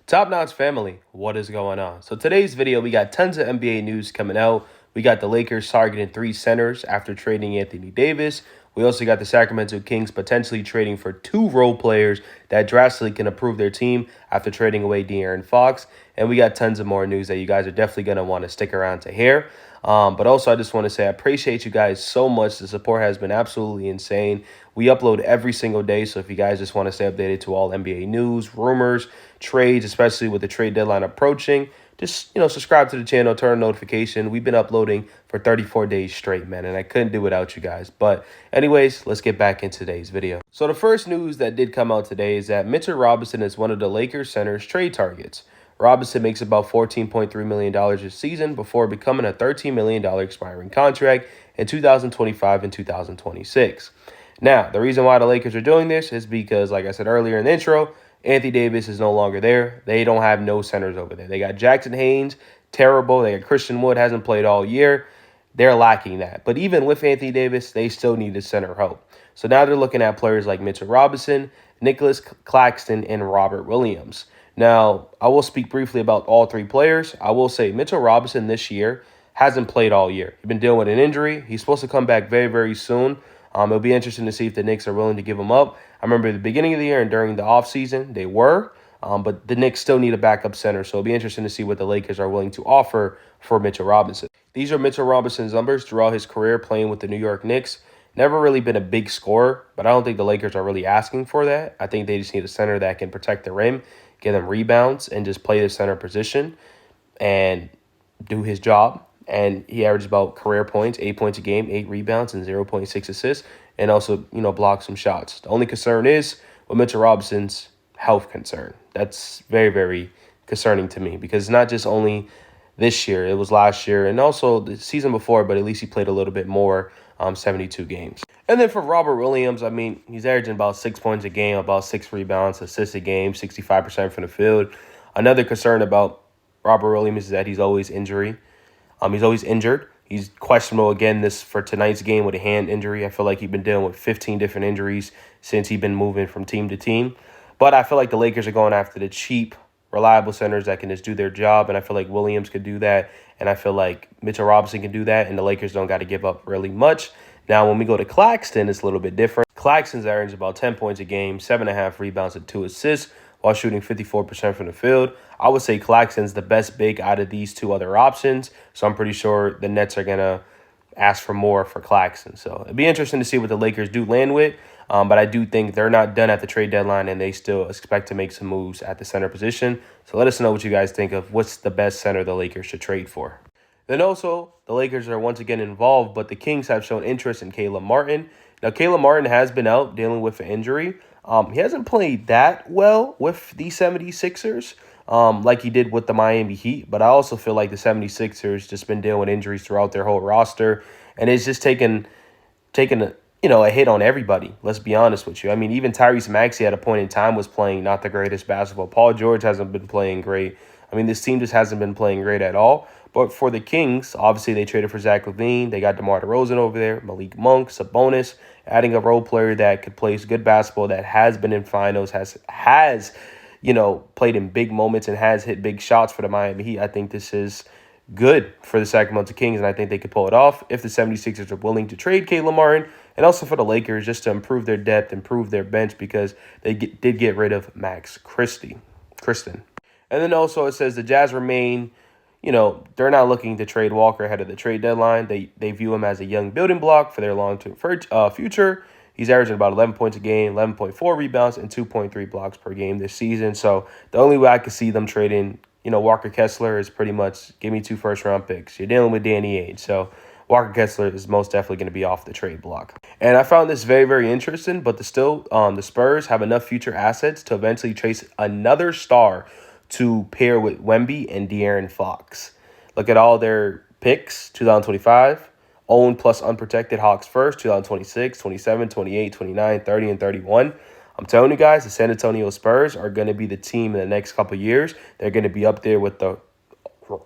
Top Notch family, what is going on? So today's video, we got tons of NBA news coming out. We got the Lakers targeting 3 centers after trading Anthony Davis. We also got the Sacramento Kings potentially trading for 2 role players that drastically can improve their team after trading away De'Aaron Fox. And we got tons of more news that you guys are definitely going to want to stick around to hear. But also, I just want to say I appreciate you guys so much. The support has been absolutely insane. We upload every single day, so if you guys just want to stay updated to all NBA news, rumors, trades, especially with the trade deadline approaching, just, subscribe to the channel, turn on notification. We've been uploading for 34 days straight, man, and I couldn't do without you guys. But anyways, let's get back into today's video. So the first news that did come out today is that Mitchell Robinson is one of the Lakers center's trade targets. Robinson makes about $14.3 million this season before becoming a $13 million expiring contract in 2025 and 2026. Now, the reason why the Lakers are doing this is because, like I said earlier in the intro, Anthony Davis is no longer there. They don't have no centers over there. They got Jackson Haynes, terrible. They got Christian Wood, hasn't played all year. They're lacking that. But even with Anthony Davis, they still need a center help. So now they're looking at players like Mitchell Robinson, Nicholas Claxton, and Robert Williams. Now, I will speak briefly about all 3 players. I will say Mitchell Robinson this year hasn't played all year. He's been dealing with an injury. He's supposed to come back very, very soon. It'll be interesting to see if the Knicks are willing to give him up. I remember at the beginning of the year and during the offseason, they were. But the Knicks still need a backup center, so it'll be interesting to see what the Lakers are willing to offer for Mitchell Robinson. These are Mitchell Robinson's numbers throughout his career playing with the New York Knicks. Never really been a big scorer, but I don't think the Lakers are really asking for that. I think they just need a center that can protect the rim, get them rebounds, and just play the center position and do his job. And he averaged about career points, 8 points a game, 8 rebounds, and 0.6 assists, and also, block some shots. The only concern is with Mitchell Robinson's health concern. That's very, very concerning to me because it's not just only this year. It was last year and also the season before, but at least he played a little bit more, 72 games. And then for Robert Williams, he's averaging about 6 points a game, about 6 rebounds, assists a game, 65% from the field. Another concern about Robert Williams is that he's always injured. He's questionable again for tonight's game with a hand injury. I feel like he's been dealing with 15 different injuries since he's been moving from team to team. But I feel like the Lakers are going after the cheap, reliable centers that can just do their job. And I feel like Williams could do that. And I feel like Mitchell Robinson can do that. And the Lakers don't got to give up really much. Now, when we go to Claxton, it's a little bit different. Claxton's average about 10 points a game, 7.5 rebounds, and 2 assists while shooting 54% from the field. I would say Claxton's the best big out of these 2 other options. So I'm pretty sure the Nets are going to ask for more for Claxton. So it'd be interesting to see what the Lakers do land with. But I do think they're not done at the trade deadline and they still expect to make some moves at the center position. So let us know what you guys think of what's the best center the Lakers should trade for. Then also, the Lakers are once again involved, but the Kings have shown interest in Caleb Martin. Now, Caleb Martin has been out dealing with an injury. He hasn't played that well with the 76ers like he did with the Miami Heat. But I also feel like the 76ers just been dealing with injuries throughout their whole roster. And it's just taken a hit on everybody. Let's be honest with you. Even Tyrese Maxey at a point in time was playing not the greatest basketball. Paul George hasn't been playing great. This team just hasn't been playing great at all. But for the Kings, obviously they traded for Zach LaVine. They got DeMar DeRozan over there, Malik Monk, Sabonis, adding a role player that could play good basketball, that has been in finals, has played in big moments and has hit big shots for the Miami Heat. I think this is good for the Sacramento Kings, and I think they could pull it off if the 76ers are willing to trade Caleb Martin, and also for the Lakers just to improve their depth, improve their bench, because they did get rid of Max Christie. And then also it says the Jazz remain, they're not looking to trade Walker ahead of the trade deadline. They view him as a young building block for their long-term future. He's averaging about 11 points a game, 11.4 rebounds, and 2.3 blocks per game this season. So the only way I could see them trading, Walker Kessler is pretty much give me 2 first-round picks. You're dealing with Danny Ainge. So Walker Kessler is most definitely going to be off the trade block. And I found this very, very interesting, but the Spurs have enough future assets to eventually chase another star to pair with Wemby and De'Aaron Fox. Look at all their picks, 2025, owned plus unprotected Hawks first, 2026, 27, 28, 29, 30, and 31. I'm telling you guys, the San Antonio Spurs are going to be the team in the next couple of years. They're going to be up there with the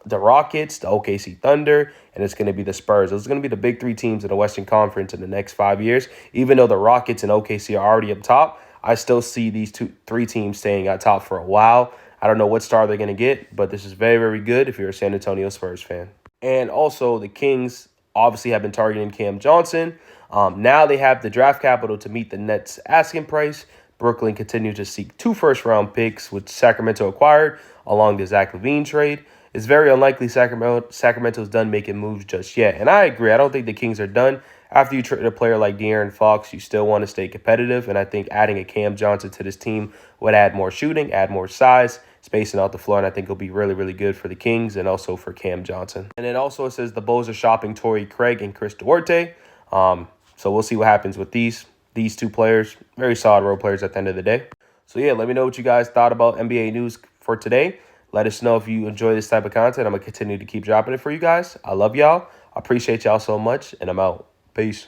Rockets, the OKC Thunder, and it's going to be the Spurs. Those are going to be the big 3 teams in the Western Conference in the next 5 years. Even though the Rockets and OKC are already up top, I still see these 3 teams staying at top for a while. I don't know what star they're going to get, but this is very, very good if you're a San Antonio Spurs fan. And also, the Kings obviously have been targeting Cam Johnson. Now they have the draft capital to meet the Nets' asking price. Brooklyn continues to seek 2 first-round picks, which Sacramento acquired along the Zach LaVine trade. It's very unlikely Sacramento's done making moves just yet. And I agree. I don't think the Kings are done. After you trade a player like De'Aaron Fox, you still want to stay competitive. And I think adding a Cam Johnson to this team would add more shooting, add more size, spacing out the floor. And I think it'll be really, really good for the Kings and also for Cam Johnson. And then also it says the Bulls are shopping Torrey Craig and Chris Duarte. So we'll see what happens with these 2 players. Very solid role players at the end of the day. So yeah, let me know what you guys thought about NBA news for today. Let us know if you enjoy this type of content. I'm going to continue to keep dropping it for you guys. I love y'all. I appreciate y'all so much, and I'm out. Peace.